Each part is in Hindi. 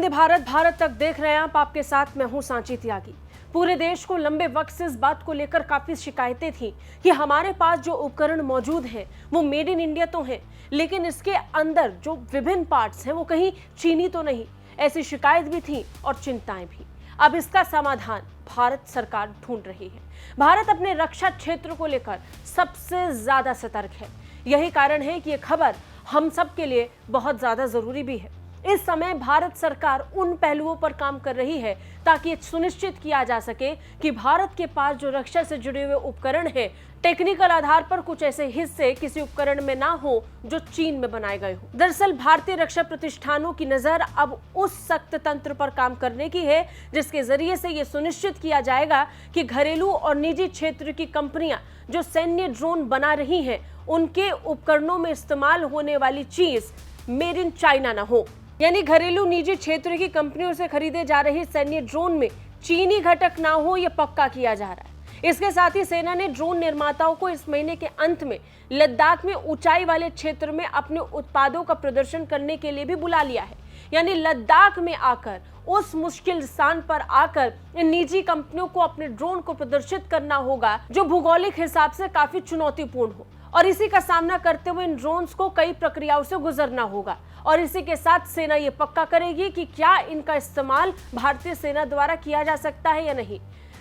वंदे भारत भारत तक देख रहे हैं आप। आपके साथ मैं हूं सांची त्यागी। पूरे देश को लंबे वक्त से इस बात को लेकर काफी शिकायतें थी कि हमारे पास जो उपकरण मौजूद हैं वो मेड इन इंडिया तो हैं, लेकिन इसके अंदर जो विभिन्न पार्ट्स हैं वो कहीं चीनी तो नहीं। ऐसी शिकायत भी थी और चिंताएं भी। अब इसका समाधान भारत सरकार ढूंढ रही है। भारत अपने रक्षा क्षेत्र को लेकर सबसे ज्यादा सतर्क है। यही कारण है कि यह खबर हम सब के लिए बहुत ज्यादा जरूरी भी है। इस समय भारत सरकार उन पहलुओं पर काम कर रही है ताकि सुनिश्चित किया जा सके कि भारत के पास जो रक्षा से जुड़े हुए उपकरण हैं, टेक्निकल आधार पर कुछ ऐसे हिस्से किसी उपकरण में ना हो जो चीन में बनाए गए हो। दरअसल भारतीय रक्षा प्रतिष्ठानों की नजर अब उस सख्त तंत्र पर काम करने की है जिसके जरिए से यह सुनिश्चित किया जाएगा कि घरेलू और निजी क्षेत्र की कंपनियां जो सैन्य ड्रोन बना रही हैं, उनके उपकरणों में इस्तेमाल होने वाली चीज मेड इन चाइना ना हो। यानी घरेलू निजी क्षेत्र की कंपनियों से खरीदे जा रहे सैन्य ड्रोन में चीनी घटक ना हो, यह पक्का किया जा रहा है। इसके साथ ही सेना ने ड्रोन निर्माताओं को इस महीने के अंत में लद्दाख में ऊंचाई वाले क्षेत्र में अपने उत्पादों का प्रदर्शन करने के लिए भी बुला लिया है। यानी लद्दाख में आकर, उस मुश्किल स्थान पर आकर इन निजी कंपनियों को अपने ड्रोन को प्रदर्शित करना होगा जो भौगोलिक हिसाब से काफी चुनौतीपूर्ण हो, और इसी का सामना करते हुए इन ड्रोन्स को कई प्रक्रियाओं से गुजरना होगा। और इसी के साथ सेना ये पक्का करेगी कि क्या इनका इस्तेमाल भारतीय सेना द्वारा किया जा सकता है या नहीं।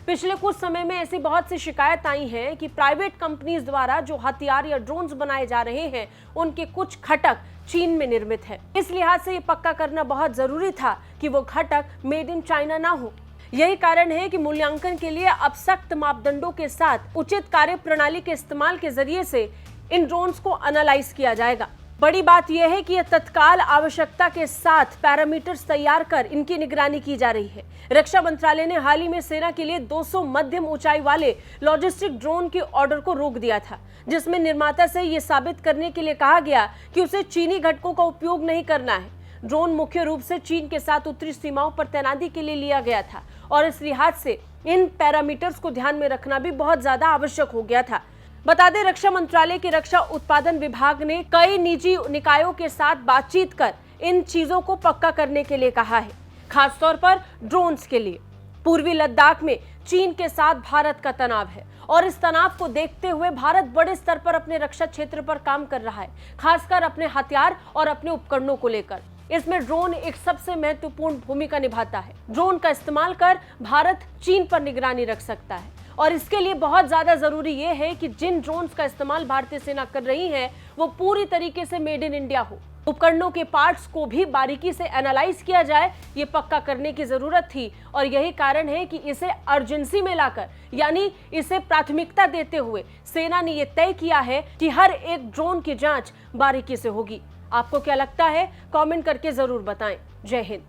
पिछले कुछ समय में ऐसी बहुत सी शिकायत आई है कि प्राइवेट कंपनीज द्वारा जो हथियार या ड्रोन्स बनाए जा रहे हैं, उनके कुछ घटक चीन में निर्मित है। इस लिहाज से ये पक्का करना बहुत जरूरी था कि वो घटक मेड इन चाइना ना हो। यही कारण है कि मूल्यांकन के लिए अब सख्त मापदंडों के साथ उचित कार्य प्रणाली के इस्तेमाल के जरिए से इन ड्रोन्स को एनालाइज किया जाएगा। बड़ी बात यह है कि यह तत्काल आवश्यकता के साथ पैरामीटर्स तैयार कर इनकी निगरानी की जा रही है। रक्षा मंत्रालय ने हाल ही में सेना के लिए 200 मध्यम ऊंचाई वाले लॉजिस्टिक ड्रोन के ऑर्डर को रोक दिया था, जिसमें निर्माता से यह साबित करने के लिए कहा गया कि उसे चीनी घटकों का उपयोग नहीं करना है। ड्रोन मुख्य रूप से चीन के साथ उत्तरी सीमाओं पर तैनाती के लिए लिया गया था और इस लिहाज से इन पैरामीटर्स को ध्यान में रखना भी बहुत ज्यादा आवश्यक हो गया था। बता दें, रक्षा मंत्रालय के रक्षा उत्पादन विभाग ने कई निजी निकायों के साथ बातचीत कर इन चीजों को पक्का करने के लिए कहा है, खासतौर पर ड्रोन्स के लिए। पूर्वी लद्दाख में चीन के साथ भारत का तनाव है और इस तनाव को देखते हुए भारत बड़े स्तर पर अपने रक्षा क्षेत्र पर काम कर रहा है, खासकर अपने हथियार और अपने उपकरणों को लेकर। इसमें ड्रोन एक सबसे महत्वपूर्ण भूमिका निभाता है। ड्रोन का इस्तेमाल कर भारत चीन पर निगरानी रख सकता है और इसके लिए बहुत ज्यादा जरूरी यह है कि जिन ड्रोन्स का इस्तेमाल भारतीय सेना कर रही है वो पूरी तरीके से मेड इन इंडिया हो। उपकरणों के पार्ट्स को भी बारीकी से एनालाइज किया जाए, ये पक्का करने की जरूरत थी और यही कारण है कि इसे अर्जेंसी में लाकर, यानी इसे प्राथमिकता देते हुए सेना ने यह तय किया है कि हर एक ड्रोन की जांच बारीकी से होगी। आपको क्या लगता है? कमेंट करके जरूर बताएं। जय हिंद।